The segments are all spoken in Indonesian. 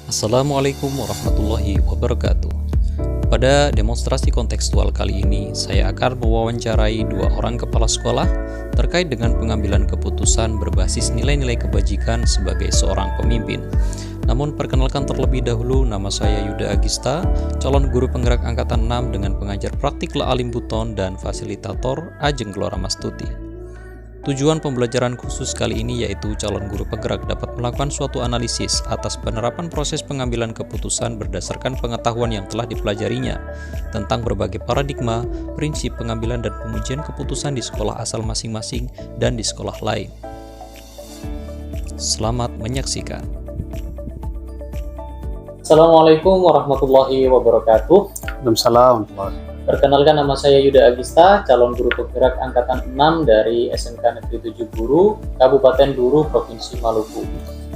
Assalamualaikum warahmatullahi wabarakatuh. Pada demonstrasi kontekstual kali ini, saya akan mewawancarai dua orang kepala sekolah terkait dengan pengambilan keputusan berbasis nilai-nilai kebajikan sebagai seorang pemimpin. Namun perkenalkan terlebih dahulu, nama saya Yuda Agista, calon guru penggerak angkatan 6 dengan pengajar praktik La Alim Buton dan fasilitator Ajeng Gelora Mastuti. Tujuan pembelajaran khusus kali ini yaitu calon guru penggerak dapat melakukan suatu analisis atas penerapan proses pengambilan keputusan berdasarkan pengetahuan yang telah dipelajarinya tentang berbagai paradigma, prinsip pengambilan dan pengujian keputusan di sekolah asal masing-masing dan di sekolah lain. Selamat menyaksikan. Assalamualaikum warahmatullahi wabarakatuh. Waalaikumsalam. Perkenalkan, nama saya Yuda Agista, calon guru penggerak angkatan 6 dari SMK Negeri 7 Guru, Kabupaten Duru, Provinsi Maluku.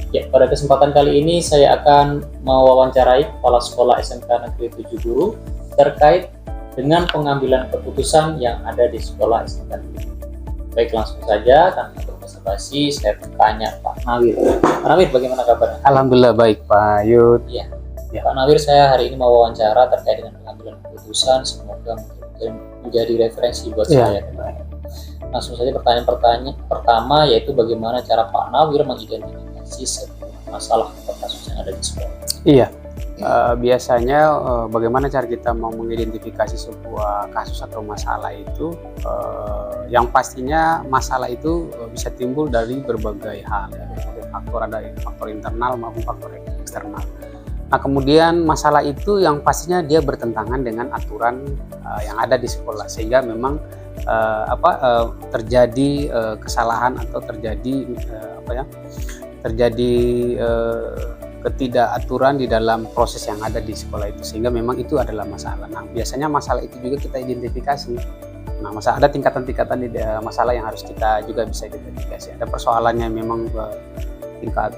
Ya, pada kesempatan kali ini saya akan mewawancarai kepala sekolah SMK Negeri 7 Guru terkait dengan pengambilan keputusan yang ada di sekolah SMK Negeri. Baik, langsung saja tanpa berbasa-basi saya bertanya Pak Nawir. Pak Nawir, bagaimana kabarnya? Alhamdulillah baik Pak Yud. Iya. Ya. Pak Nawir, saya hari ini mau wawancara terkait dengan pengambilan keputusan, semoga mungkin menjadi referensi buat saya. Langsung saja pertanyaan pertama, yaitu bagaimana cara Pak Nawir mengidentifikasi sebuah masalah atau kasus yang ada di sekolah. Iya, biasanya bagaimana cara kita mau mengidentifikasi sebuah kasus atau masalah itu, yang pastinya masalah itu bisa timbul dari berbagai hal, ya. Faktor, ada faktor internal maupun faktor eksternal. Nah, kemudian masalah itu yang pastinya dia bertentangan dengan aturan yang ada di sekolah, sehingga memang terjadi kesalahan atau terjadi ketidakaturan di dalam proses yang ada di sekolah itu, sehingga memang itu adalah masalah. Nah, biasanya masalah itu juga kita identifikasi. Nah, ada tingkatan-tingkatan di masalah yang harus kita juga bisa identifikasi. Ada persoalannya memang tingkat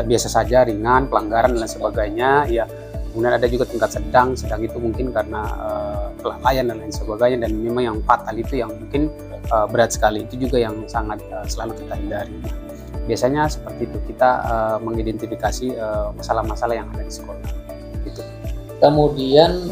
biasa saja, ringan, pelanggaran dan sebagainya, ya. Kemudian ada juga tingkat sedang itu mungkin karena kelalaian dan lain sebagainya, dan memang yang fatal itu yang mungkin berat sekali, itu juga yang sangat selalu kita hindari. Biasanya seperti itu kita mengidentifikasi masalah-masalah yang ada di sekolah gitu. Kemudian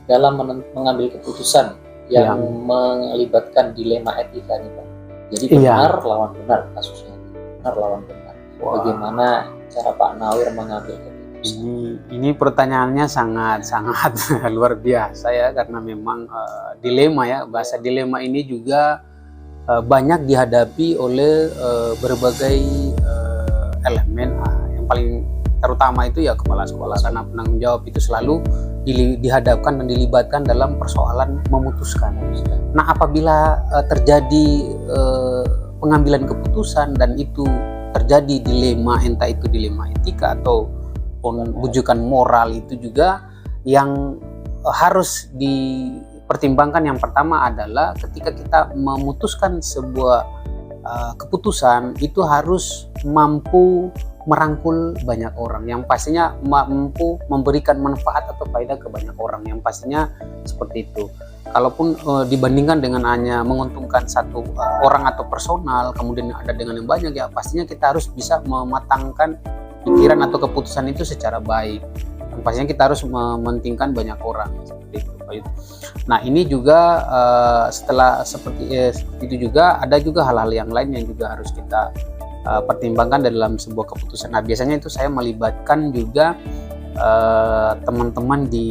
dalam mengambil keputusan yang melibatkan dilema etika nih Pak, jadi benar lawan benar kasusnya, benar lawan benar. Bagaimana cara Pak Nawir mengambil keputusan? Ini pertanyaannya sangat luar biasa ya, karena memang dilema ya, bahasa dilema ini juga banyak dihadapi oleh berbagai elemen. Yang paling terutama itu ya kepala sekolah, karena penanggung jawab itu selalu dihadapkan dan dilibatkan dalam persoalan memutuskan. Nah, apabila terjadi pengambilan keputusan dan itu terjadi dilema, entah itu dilema etika atau bujukan moral, itu juga yang harus dipertimbangkan. Yang pertama adalah ketika kita memutuskan sebuah keputusan, itu harus mampu merangkul banyak orang, yang pastinya mampu memberikan manfaat atau faedah ke banyak orang, yang pastinya seperti itu. Kalaupun dibandingkan dengan hanya menguntungkan satu orang atau personal, kemudian ada dengan yang banyak, ya pastinya kita harus bisa mematangkan pikiran atau keputusan itu secara baik. Dan pastinya kita harus mementingkan banyak orang, seperti itu. Nah, ini juga setelah seperti itu juga ada juga hal-hal yang lain yang juga harus kita pertimbangkan dalam sebuah keputusan. Nah, biasanya itu saya melibatkan juga teman-teman di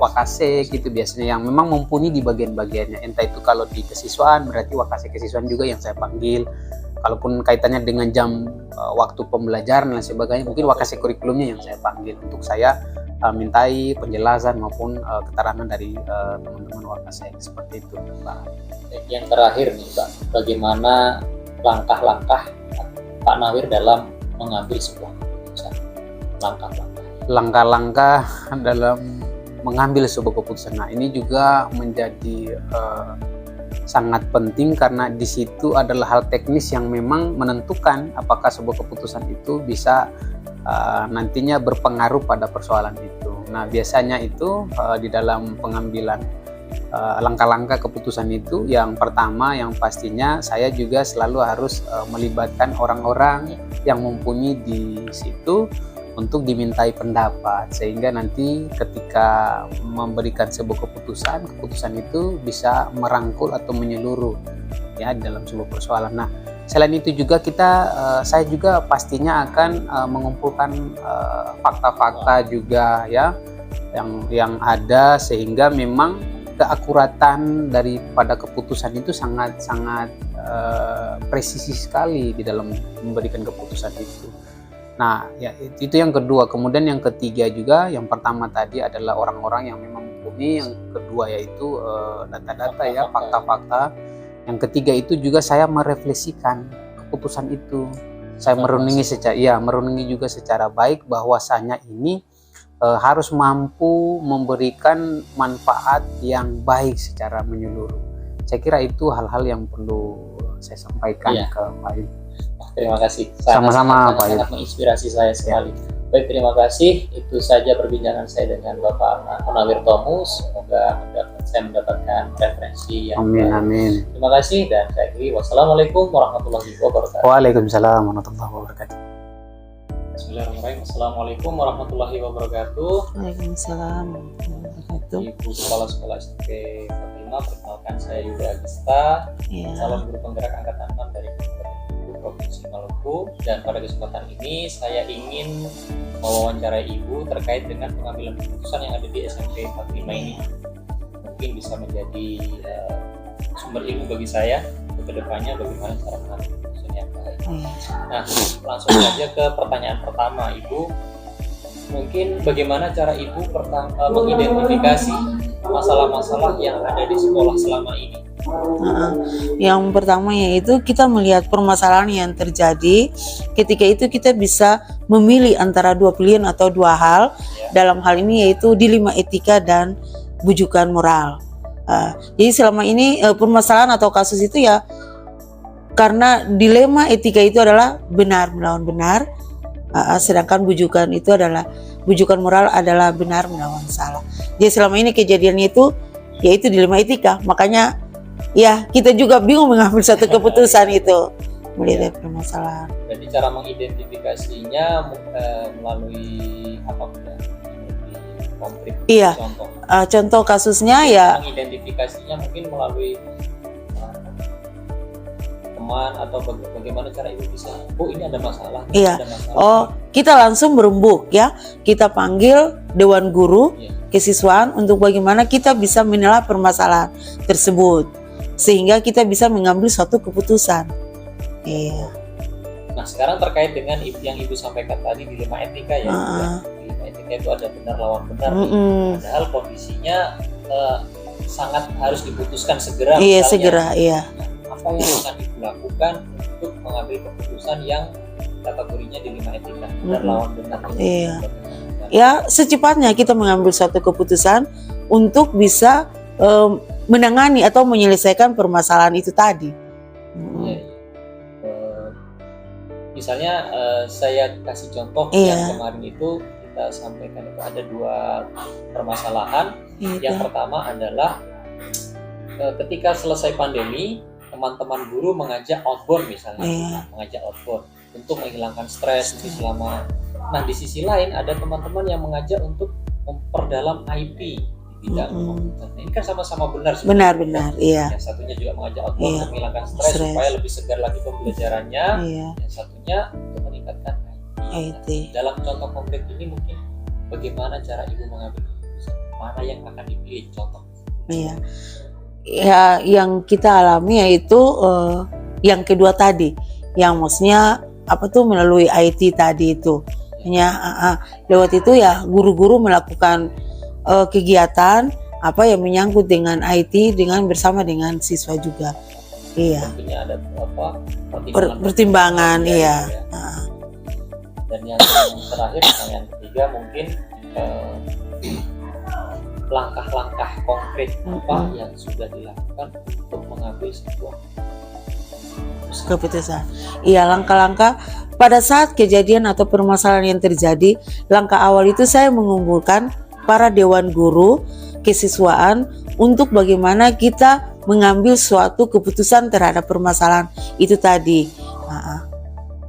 Wakasek gitu, biasanya yang memang mumpuni di bagian-bagiannya. Entah itu kalau di kesiswaan, berarti Wakasek kesiswaan juga yang saya panggil. Kalaupun kaitannya dengan jam waktu pembelajaran dan sebagainya, mungkin Wakasek kurikulumnya yang saya panggil untuk saya mintai penjelasan maupun keterangan dari teman-teman Wakasek, seperti itu Pak. Yang terakhir nih Pak, bagaimana langkah-langkah Pak Nawir dalam mengambil sebuah keputusan? Langkah-langkah dalam mengambil sebuah keputusan. Nah, ini juga menjadi sangat penting, karena di situ adalah hal teknis yang memang menentukan apakah sebuah keputusan itu bisa nantinya berpengaruh pada persoalan itu. Nah, biasanya itu di dalam pengambilan langkah-langkah keputusan itu, yang pertama yang pastinya saya juga selalu harus melibatkan orang-orang yang mumpuni di situ untuk dimintai pendapat, sehingga nanti ketika memberikan sebuah keputusan itu bisa merangkul atau menyeluruh ya dalam sebuah persoalan. Nah, selain itu juga saya juga pastinya akan mengumpulkan fakta-fakta juga ya yang ada, sehingga memang keakuratan daripada keputusan itu sangat presisi sekali di dalam memberikan keputusan itu. Nah, ya itu yang kedua. Kemudian yang ketiga juga, yang pertama tadi adalah orang-orang yang memang mumpuni, yang kedua yaitu data-data ya, fakta-fakta. Yang ketiga itu juga saya merefleksikan keputusan itu. Saya merenungi juga secara baik bahwasanya ini harus mampu memberikan manfaat yang baik secara menyeluruh. Saya kira itu hal-hal yang perlu saya sampaikan ke Pak Ibu. Terima kasih. Sama-sama Pak Ibu. Sangat menginspirasi saya sekali. Baik, terima kasih. Itu saja perbincangan saya dengan Bapak Munawir Tomu. Semoga saya mendapatkan referensi yang Amin, baik. amin. Terima kasih dan saya akhiri. Wassalamualaikum warahmatullahi wabarakatuh. Waalaikumsalam warahmatullahi wabarakatuh. Bismillahirrahmanirrahim. Assalamualaikum warahmatullahi wabarakatuh. Waalaikumsalam warahmatullahi wabarakatuh. Ibu Kepala Sekolah SMP Fatimah, perkenalkan saya Yuda Agista, Ya. calon guru penggerak angkatan 6 dari Provinsi Maluku. Dan pada kesempatan ini saya ingin mewawancarai Ibu terkait dengan pengambilan keputusan yang ada di SMP Fatimah ini. Mungkin bisa menjadi sumber ilmu bagi saya untuk kedepannya bagaimana cara mengambil keputusan yang baik. Nah, langsung saja ke pertanyaan pertama, Ibu. Mungkin bagaimana cara Ibu mengidentifikasi masalah-masalah yang ada di sekolah selama ini? Yang pertama yaitu kita melihat permasalahan yang terjadi. Ketika itu kita bisa memilih antara dua pilihan atau dua hal. Dalam hal ini yaitu dilema etika dan bujukan moral. Jadi selama ini permasalahan atau kasus itu ya karena dilema etika itu adalah benar melawan benar, sedangkan bujukan moral adalah benar melawan salah. Jadi selama ini kejadiannya itu yaitu dilema etika, makanya ya kita juga bingung mengambil satu keputusan itu melihat permasalahan. Jadi cara mengidentifikasinya melalui apa ya? Konkret. Iya. Contoh kasusnya ya. Mengidentifikasinya mungkin melalui teman atau bagaimana cara Ibu bisa, ini ada masalah. Iya. Ada masalah. Kita langsung berembuk ya. Kita panggil dewan guru kesiswaan untuk bagaimana kita bisa menilai permasalahan tersebut sehingga kita bisa mengambil suatu keputusan. Iya. Nah, sekarang terkait dengan yang Ibu sampaikan tadi dilema etika ya. Dilema etika itu ada benar lawan benar. Padahal kondisinya sangat harus diputuskan segera. Iya, misalnya. segera, iya. Apa yang akan Ibu lakukan untuk mengambil keputusan yang kategorinya dilema etika, benar lawan benar? Iya. Ya, secepatnya kita mengambil suatu keputusan untuk bisa menangani atau menyelesaikan permasalahan itu tadi. Misalnya saya kasih contoh yang kemarin itu kita sampaikan itu ada dua permasalahan. Yang pertama adalah ketika selesai pandemi, teman-teman guru mengajak outbound misalnya, mengajak outbound untuk menghilangkan stres selama. Nah, di sisi lain ada teman-teman yang mengajak untuk memperdalam IP di bidang komputer. Nah, ini kan sama-sama benar. Benar, iya. Yang satunya juga mengajak outbound untuk menghilangkan stres supaya lebih segar lagi pembelajarannya. Yang satunya untuk meningkatkan IT. Dalam contoh konkret ini mungkin bagaimana cara Ibu mengambil keputusan mana yang akan dipilih contoh? Iya. Ya, yang kita alami yaitu yang kedua tadi, yang maksudnya melalui IT tadi itu. Lewat itu ya guru-guru melakukan kegiatan yang menyangkut dengan IT bersama dengan siswa juga. Iya. Tentunya ada pertimbangan, iya. Dan yang terakhir, yang ketiga mungkin langkah-langkah konkret apa yang sudah dilakukan untuk mengambil sebuah keputusan. Iya, langkah-langkah pada saat kejadian atau permasalahan yang terjadi, langkah awal itu saya mengumpulkan para dewan guru kesiswaan untuk bagaimana kita mengambil suatu keputusan terhadap permasalahan itu tadi.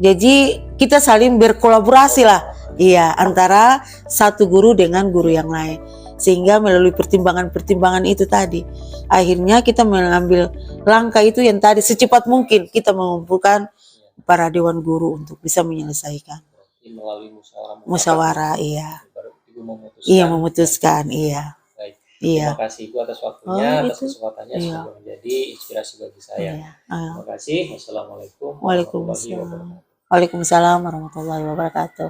Jadi kita saling berkolaborasi lah Iya, antara satu guru dengan guru yang lain. Sehingga melalui pertimbangan-pertimbangan itu tadi, akhirnya kita mengambil langkah itu yang tadi secepat mungkin kita mengumpulkan para dewan guru untuk bisa menyelesaikan. Melalui Musyawarah, iya. baru Ibu memutuskan. Iya, memutuskan, iya. Baik. Iya. Terima kasih Ibu atas waktunya, atas kesempatannya, Iya. sudah menjadi inspirasi bagi saya. Iya. Terima kasih. Wassalamualaikum warahmatullahi Waalaikumsalam. wabarakatuh. Waalaikumsalam warahmatullahi wabarakatuh.